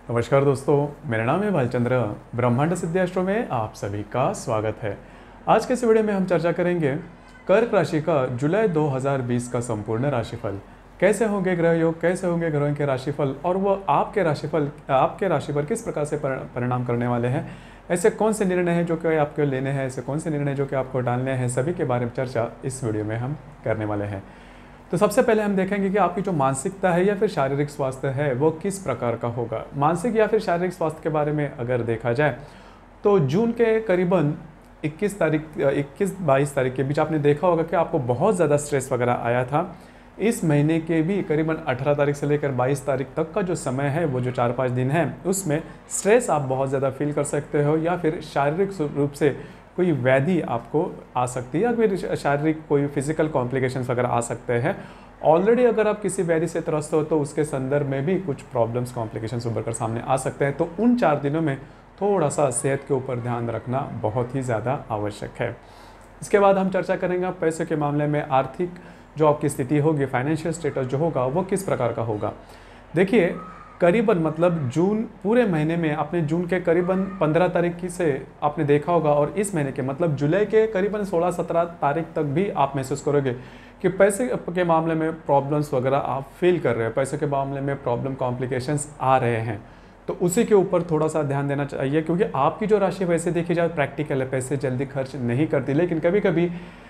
नमस्कार दोस्तों, मेरा नाम है भालचंद्र। ब्रह्मांड सिद्धि एस्ट्रो में आप सभी का स्वागत है। आज के इस वीडियो में हम चर्चा करेंगे कर्क राशि का जुलाई 2020 का संपूर्ण राशिफल। कैसे होंगे ग्रह योग, कैसे होंगे ग्रहों के राशिफल और वो आपके राशि पर किस प्रकार से परिणाम करने वाले हैं। ऐसे कौन से निर्णय हैं जो कि आपको लेने हैं, ऐसे कौन से निर्णय जो कि आपको डालने हैं, सभी के बारे में चर्चा इस वीडियो में हम करने वाले हैं। तो सबसे पहले हम देखेंगे कि आपकी जो मानसिकता है या फिर शारीरिक स्वास्थ्य है वो किस प्रकार का होगा। मानसिक या फिर शारीरिक स्वास्थ्य के बारे में अगर देखा जाए तो जून के करीबन 21-22 तारीख के बीच आपने देखा होगा कि आपको बहुत ज़्यादा स्ट्रेस वगैरह आया था। इस महीने के भी करीबन 18 तारीख से लेकर 22 तारीख तक का जो समय है, वो जो 4-5 दिन है, उसमें स्ट्रेस आप बहुत ज़्यादा फील कर सकते हो या फिर शारीरिक रूप से कोई व्याधि आपको आ सकती है या फिर शारीरिक कोई फिजिकल कॉम्प्लिकेशंस वगैरह आ सकते हैं। ऑलरेडी अगर आप किसी व्याधि से त्रस्त हो तो उसके संदर्भ में भी कुछ प्रॉब्लम्स कॉम्प्लिकेशंस उभर कर सामने आ सकते हैं। तो उन 4 दिनों में थोड़ा सा सेहत के ऊपर ध्यान रखना बहुत ही ज़्यादा आवश्यक है। इसके बाद हम चर्चा करेंगे पैसे के मामले में आर्थिक जो आपकी स्थिति होगी, फाइनेंशियल स्टेटस जो होगा वो किस प्रकार का होगा। देखिए, करीबन मतलब जून पूरे महीने में आपने जून के करीबन 15 तारीख की से आपने देखा होगा और इस महीने के मतलब जुलाई के करीबन 16-17 तारीख तक भी आप महसूस करोगे कि पैसे के मामले में प्रॉब्लम्स वगैरह आप फील कर रहे हो, पैसे के मामले में प्रॉब्लम कॉम्प्लिकेशंस आ रहे हैं। तो उसी के ऊपर थोड़ा सा ध्यान देना चाहिए, क्योंकि आपकी जो राशि वैसे देखी जाए प्रैक्टिकल है, पैसे जल्दी खर्च नहीं करती, लेकिन कभी कभी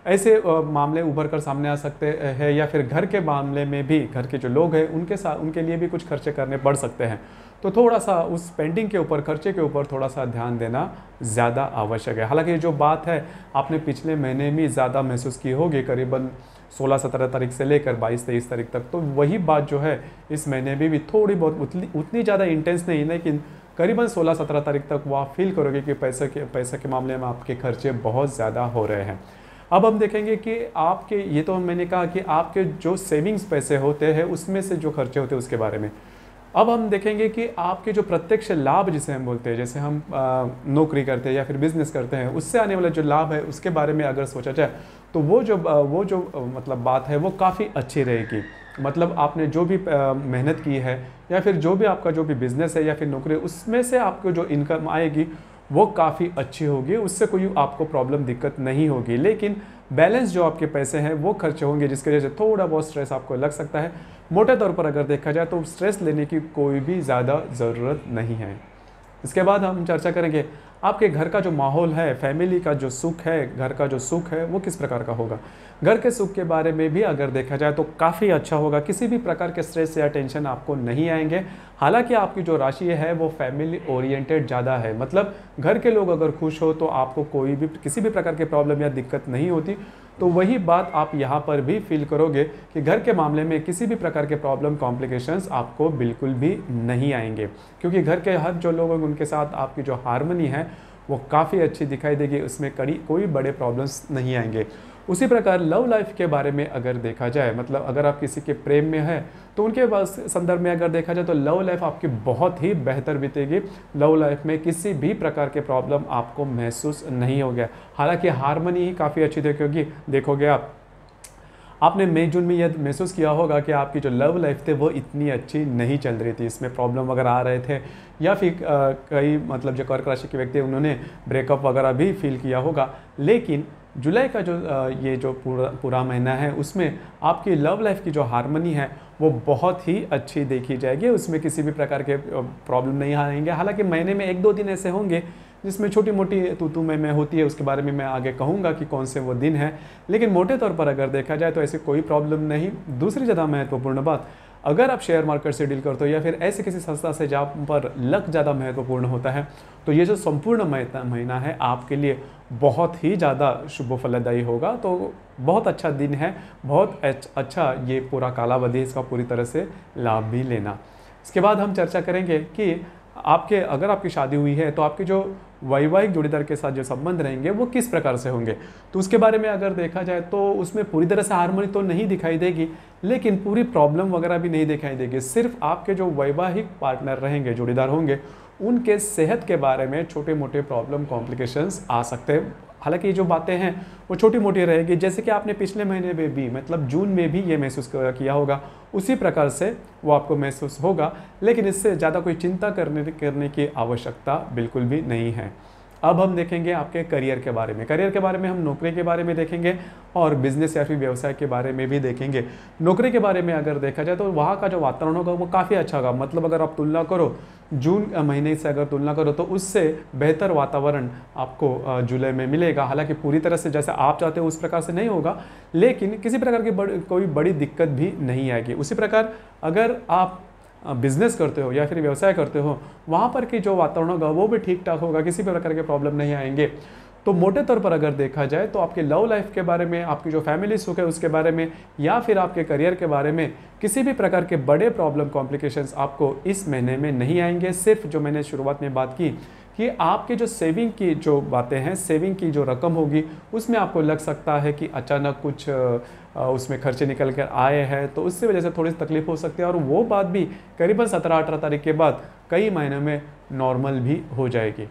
ऐसे मामले उभर कर सामने आ सकते हैं या फिर घर के मामले में भी घर के जो लोग हैं उनके लिए भी कुछ खर्चे करने पड़ सकते हैं। तो थोड़ा सा उस स्पेंडिंग के ऊपर, खर्चे के ऊपर थोड़ा सा ध्यान देना ज़्यादा आवश्यक है। हालांकि जो बात है आपने पिछले महीने में ज़्यादा महसूस की होगी, करीबन 16-17 तारीख से लेकर 22-23 तारीख तक, तो वही बात जो है इस महीने में भी थोड़ी बहुत उतनी ज़्यादा इंटेंस नहीं, लेकिन करीबन 16-17 तारीख तक वो आप फील करोगे कि पैसे के मामले में आपके खर्चे बहुत ज़्यादा हो रहे हैं। अब हम देखेंगे कि आपके, ये तो मैंने कहा कि आपके जो सेविंग्स पैसे होते हैं उसमें से जो खर्चे होते हैं उसके बारे में। अब हम देखेंगे कि आपके जो प्रत्यक्ष लाभ जिसे हम बोलते हैं, जैसे हम नौकरी करते हैं या फिर बिजनेस करते हैं, उससे आने वाला जो लाभ है उसके बारे में अगर सोचा जाए तो वो जो मतलब बात है वो काफ़ी अच्छी रहेगी। मतलब आपने जो भी मेहनत की है या फिर जो भी आपका जो भी बिजनेस है या फिर नौकरी, उसमें से आपको जो इनकम आएगी वो काफ़ी अच्छी होगी, उससे कोई आपको प्रॉब्लम दिक्कत नहीं होगी। लेकिन बैलेंस जो आपके पैसे हैं वो खर्चे होंगे, जिसकी वजह से थोड़ा बहुत स्ट्रेस आपको लग सकता है। मोटे तौर पर अगर देखा जाए तो स्ट्रेस लेने की कोई भी ज़्यादा ज़रूरत नहीं है। इसके बाद हम चर्चा करेंगे आपके घर का जो माहौल है, फैमिली का जो सुख है, घर का जो सुख है वो किस प्रकार का होगा। घर के सुख के बारे में भी अगर देखा जाए तो काफ़ी अच्छा होगा, किसी भी प्रकार के स्ट्रेस या टेंशन आपको नहीं आएंगे। हालांकि आपकी जो राशि है वो फैमिली ओरिएंटेड ज़्यादा है, मतलब घर के लोग अगर खुश हो तो आपको कोई भी किसी भी प्रकार की प्रॉब्लम या दिक्कत नहीं होती। तो वही बात आप यहाँ पर भी फील करोगे कि घर के मामले में किसी भी प्रकार के प्रॉब्लम कॉम्प्लिकेशंस आपको बिल्कुल भी नहीं आएंगे, क्योंकि घर के हर जो लोग हैं उनके साथ आपकी जो हार्मनी है वो काफ़ी अच्छी दिखाई देगी, उसमें कोई बड़े प्रॉब्लम्स नहीं आएंगे। उसी प्रकार लव लाइफ के बारे में अगर देखा जाए, मतलब अगर आप किसी के प्रेम में है तो उनके संदर्भ में अगर देखा जाए तो लव लाइफ आपकी बहुत ही बेहतर बीतेगी। लव लाइफ में किसी भी प्रकार के प्रॉब्लम आपको महसूस नहीं होगा। हालांकि हार्मनी ही काफ़ी अच्छी देखोगे आपने मई जून में यह महसूस किया होगा कि आपकी जो लव लाइफ थी वो इतनी अच्छी नहीं चल रही थी, इसमें प्रॉब्लम वगैरह आ रहे थे या फिर कई मतलब जो कर्क राशि के व्यक्ति उन्होंने ब्रेकअप वगैरह भी फील किया होगा। लेकिन जुलाई का ये जो पूरा महीना है उसमें आपकी लव लाइफ की जो हार्मनी है वो बहुत ही अच्छी देखी जाएगी, उसमें किसी भी प्रकार के प्रॉब्लम नहीं आएंगे। हालांकि महीने में 1-2 दिन ऐसे होंगे जिसमें छोटी मोटी तू में होती है, उसके बारे में मैं आगे कहूँगा कि कौन से वो दिन हैं, लेकिन मोटे तौर पर अगर देखा जाए तो ऐसी कोई प्रॉब्लम नहीं। दूसरी ज़्यादा महत्वपूर्ण बात, अगर आप शेयर मार्केट से डील करते हो या फिर ऐसे किसी संस्था से जहाँ पर लक ज़्यादा महत्वपूर्ण होता है, तो ये जो संपूर्ण महीना है आपके लिए बहुत ही ज़्यादा शुभ फलदायी होगा। तो बहुत अच्छा दिन है, बहुत अच्छा ये पूरा कालावधि, इसका पूरी तरह से लाभ भी लेना। इसके बाद हम चर्चा करेंगे कि अगर आपकी शादी हुई है तो आपके जो वैवाहिक जोड़ीदार के साथ जो संबंध रहेंगे वो किस प्रकार से होंगे। तो उसके बारे में अगर देखा जाए तो उसमें पूरी तरह से हार्मनी तो नहीं दिखाई देगी, लेकिन पूरी प्रॉब्लम वगैरह भी नहीं दिखाई देगी। सिर्फ आपके जो वैवाहिक पार्टनर रहेंगे, जोड़ीदार होंगे, उनके सेहत के बारे में छोटे मोटे प्रॉब्लम कॉम्प्लिकेशंस आ सकते हैं। हालांकि ये जो बातें हैं वो छोटी मोटी रहेगी, जैसे कि आपने पिछले महीने में भी मतलब जून में भी ये महसूस किया होगा, उसी प्रकार से वो आपको महसूस होगा। लेकिन इससे ज़्यादा कोई चिंता करने की आवश्यकता बिल्कुल भी नहीं है। अब हम देखेंगे आपके करियर के बारे में। करियर के बारे में हम नौकरी के बारे में देखेंगे और बिजनेस या फिर व्यवसाय के बारे में भी देखेंगे। नौकरी के बारे में अगर देखा जाए तो वहाँ का जो वातावरण होगा वो काफ़ी अच्छा होगा। मतलब अगर आप तुलना करो जून महीने से अगर तुलना करो तो उससे बेहतर वातावरण आपको जुलाई में मिलेगा। हालांकि पूरी तरह से जैसे आप चाहते हो उस प्रकार से नहीं होगा, लेकिन किसी प्रकार की कोई बड़ी दिक्कत भी नहीं आएगी। उसी प्रकार अगर आप बिजनेस करते हो या फिर व्यवसाय करते हो, वहाँ पर की जो वातावरण होगा वो भी ठीक ठाक होगा, किसी भी प्रकार के प्रॉब्लम नहीं आएंगे। तो मोटे तौर पर अगर देखा जाए तो आपके लव लाइफ के बारे में, आपकी जो फैमिली सुख है उसके बारे में, या फिर आपके करियर के बारे में किसी भी प्रकार के बड़े प्रॉब्लम कॉम्प्लिकेशंस आपको इस महीने में नहीं आएंगे। सिर्फ जो मैंने शुरुआत में बात की कि आपके जो सेविंग की जो बातें हैं, सेविंग की जो रकम होगी उसमें आपको लग सकता है कि अचानक कुछ उसमें खर्चे निकल कर आए हैं, तो उसकी वजह से थोड़ी सी तकलीफ हो सकती है। और वो बात भी करीबन 17-18 तारीख के बाद कई महीनों में नॉर्मल भी हो जाएगी।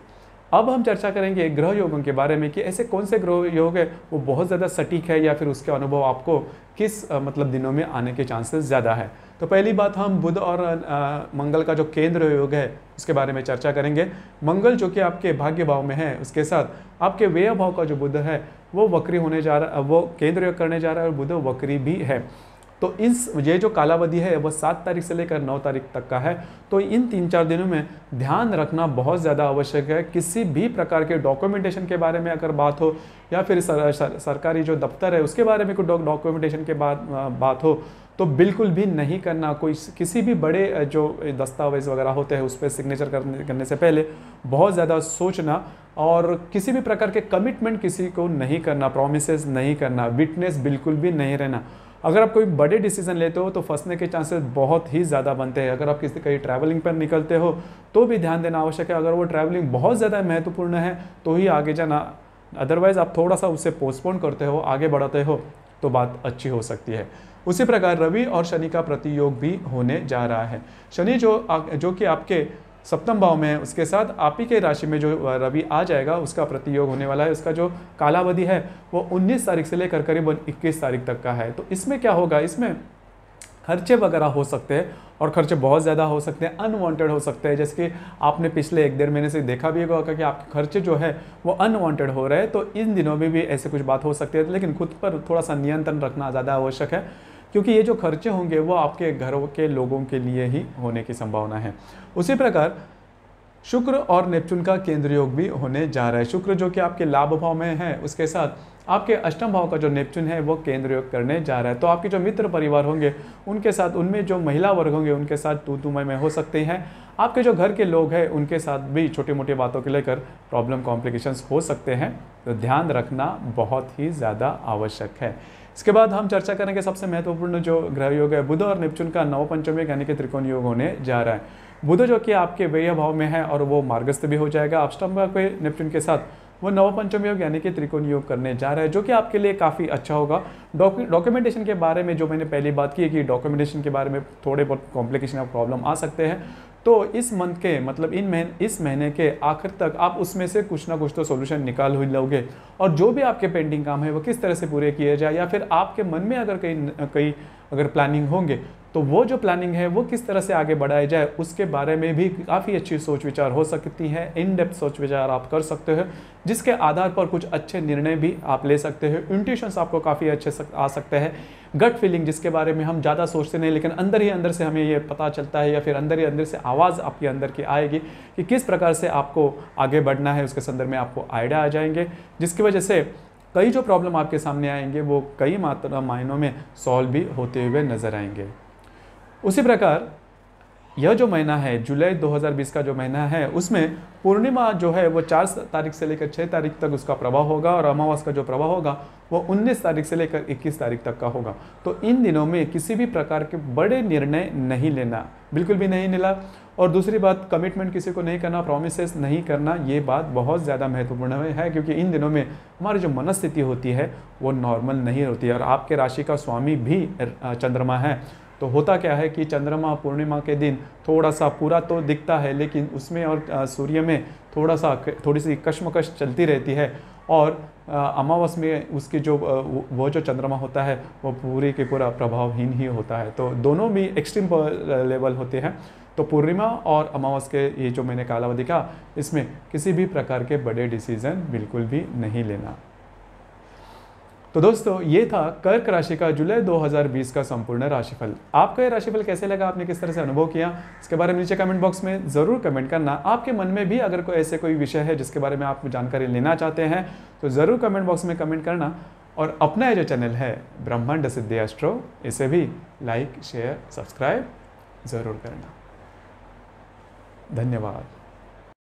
अब हम चर्चा करेंगे ग्रह योगों के बारे में कि ऐसे कौन से ग्रह योग है वो बहुत ज़्यादा सटीक है या फिर उसके अनुभव आपको किस मतलब दिनों में आने के चांसेस ज़्यादा है। तो पहली बात हम बुध और मंगल का जो केंद्र योग है उसके बारे में चर्चा करेंगे। मंगल जो कि आपके भाग्य भाव में है, उसके साथ आपके व्यय भाव का जो बुध है वो वक्री होने जा रहा है, वो केंद्र योग करने जा रहा है और बुध वक्री भी है। तो ये जो कालावधि है वो 7 तारीख से लेकर 9 तारीख तक का है। तो इन 3-4 दिनों में ध्यान रखना बहुत ज़्यादा आवश्यक है। किसी भी प्रकार के डॉक्यूमेंटेशन के बारे में अगर बात हो या फिर सरकारी जो दफ्तर है उसके बारे में कोई डॉक्यूमेंटेशन के बात हो तो बिल्कुल भी नहीं करना। किसी भी बड़े जो दस्तावेज वगैरह होते हैं उस पर सिग्नेचर करने से पहले बहुत ज़्यादा सोचना, और किसी भी प्रकार के कमिटमेंट किसी को नहीं करना, प्रॉमिसेस नहीं करना, विटनेस बिल्कुल भी नहीं रहना। अगर आप कोई बड़े डिसीजन लेते हो तो फंसने के चांसेस बहुत ही ज़्यादा बनते हैं। अगर आप कहीं ट्रैवलिंग पर निकलते हो तो भी ध्यान देना आवश्यक है। अगर वो ट्रैवलिंग बहुत ज़्यादा महत्वपूर्ण है तो ही आगे जाना, अदरवाइज़ आप थोड़ा सा उसे पोस्टपोन करते हो, आगे बढ़ाते हो तो बात अच्छी हो सकती है। उसी प्रकार रवि और शनि का प्रतियोग भी होने जा रहा है। शनि जो कि आपके सप्तम भाव में है, उसके साथ आप ही के राशि में जो रवि आ जाएगा उसका प्रतियोग होने वाला है। उसका जो कालावधि है वो 19 तारीख से लेकर करीबन 21 तारीख तक का है। तो इसमें क्या होगा, इसमें खर्चे वगैरह हो सकते हैं और खर्चे बहुत ज़्यादा हो सकते हैं, अनवांटेड हो सकते हैं। जैसे कि आपने पिछले 1-1.5 महीने से देखा भी होगा कि आपके खर्चे जो है वो अनवांटेड हो रहे हैं। तो इन दिनों में भी ऐसे कुछ बात हो सकती है, लेकिन खुद पर थोड़ा सा नियंत्रण रखना ज़्यादा आवश्यक है, क्योंकि ये जो खर्चे होंगे वो आपके घरों के लोगों के लिए ही होने की संभावना है। उसी प्रकार शुक्र और नेपच्यून का केंद्र योग भी होने जा रहा है। शुक्र जो कि आपके लाभ भाव में है, उसके साथ आपके अष्टम भाव का जो नेपच्यून है वो केंद्र योग करने जा रहा है। तो आपके जो मित्र परिवार होंगे उनके साथ, उनमें जो महिला वर्ग होंगे उनके साथ तू मैं हो सकते हैं। आपके जो घर के लोग हैं उनके साथ भी छोटी मोटी बातों को लेकर प्रॉब्लम कॉम्प्लिकेशंस हो सकते हैं, तो ध्यान रखना बहुत ही ज़्यादा आवश्यक है। इसके बाद हम चर्चा करेंगे सबसे महत्वपूर्ण जो ग्रह योग है, बुध और नेपच्यून का नवपंचम योग यानी कि त्रिकोण योग होने जा रहा है। बुध जो कि आपके व्यय भाव में है और वो मार्गस्थ भी हो जाएगा अष्टम भाव के नेपच्यून के साथ, वो नवपंचम योग यानी कि त्रिकोण योग करने जा रहा है, जो कि आपके लिए काफ़ी अच्छा होगा। डॉक्यूमेंटेशन के बारे में जो मैंने पहली बात की है कि डॉक्यूमेंटेशन के बारे में थोड़े बहुत कॉम्प्लिकेशन या प्रॉब्लम आ सकते हैं, तो इस मंथ के मतलब इस महीने के आखिर तक आप उसमें से कुछ ना कुछ तो सोल्यूशन निकाल ही लोगे। और जो भी आपके पेंडिंग काम है वो किस तरह से पूरे किए जाए, या फिर आपके मन में अगर कई अगर प्लानिंग होंगे तो वो जो प्लानिंग है वो किस तरह से आगे बढ़ाई जाए, उसके बारे में भी काफ़ी अच्छी सोच विचार हो सकती है। इन डेप्थ सोच विचार आप कर सकते हो, जिसके आधार पर कुछ अच्छे निर्णय भी आप ले सकते हो। इंट्यूशंस आपको काफ़ी अच्छे आ सकते हैं। गट फीलिंग जिसके बारे में हम ज़्यादा सोचते नहीं, लेकिन अंदर ही अंदर से हमें ये पता चलता है, या फिर अंदर ही अंदर से आवाज़ आपके अंदर की आएगी कि किस प्रकार से आपको आगे बढ़ना है, उसके संदर्भ में आपको आइडिया आ जाएंगे, जिसकी वजह से कई जो प्रॉब्लम आपके सामने आएंगे वो कई मायनों में सॉल्व भी होते हुए नजर आएंगे। उसी प्रकार यह जो महीना है जुलाई 2020 का जो महीना है, उसमें पूर्णिमा जो है वो 4 तारीख से लेकर 6 तारीख तक उसका प्रभाव होगा, और अमावस का जो प्रभाव होगा वो 19 तारीख से लेकर 21 तारीख तक का होगा। तो इन दिनों में किसी भी प्रकार के बड़े निर्णय नहीं लेना, बिल्कुल भी नहीं लेना। और दूसरी बात, कमिटमेंट किसी को नहीं करना, प्रॉमिसेस नहीं करना, ये बात बहुत ज़्यादा महत्वपूर्ण है, क्योंकि इन दिनों में हमारी जो मनस्थिति होती है वो नॉर्मल नहीं होती है। और आपके राशि का स्वामी भी चंद्रमा है, तो होता क्या है कि चंद्रमा पूर्णिमा के दिन थोड़ा सा पूरा तो दिखता है, लेकिन उसमें और सूर्य में थोड़ी सी कश्मकश चलती रहती है, और अमावस में उसकी जो वो जो चंद्रमा होता है वो पूरी के पूरा प्रभावहीन ही होता है। तो दोनों भी एक्सट्रीम लेवल होते हैं। तो पूर्णिमा और अमावस के ये जो मैंने कालावधि का, इसमें किसी भी प्रकार के बड़े डिसीजन बिल्कुल भी नहीं लेना। तो दोस्तों ये था कर्क राशि का जुलाई 2020 का संपूर्ण राशिफल। आपका ये राशिफल कैसे लगा, आपने किस तरह से अनुभव किया, इसके बारे में नीचे कमेंट बॉक्स में ज़रूर कमेंट करना। आपके मन में भी अगर कोई ऐसे कोई विषय है जिसके बारे में आप जानकारी लेना चाहते हैं तो ज़रूर कमेंट बॉक्स में कमेंट करना। और अपना ये जो चैनल है ब्रह्मांड सिद्धि एस्ट्रो, इसे भी लाइक शेयर सब्सक्राइब ज़रूर करना। धन्यवाद।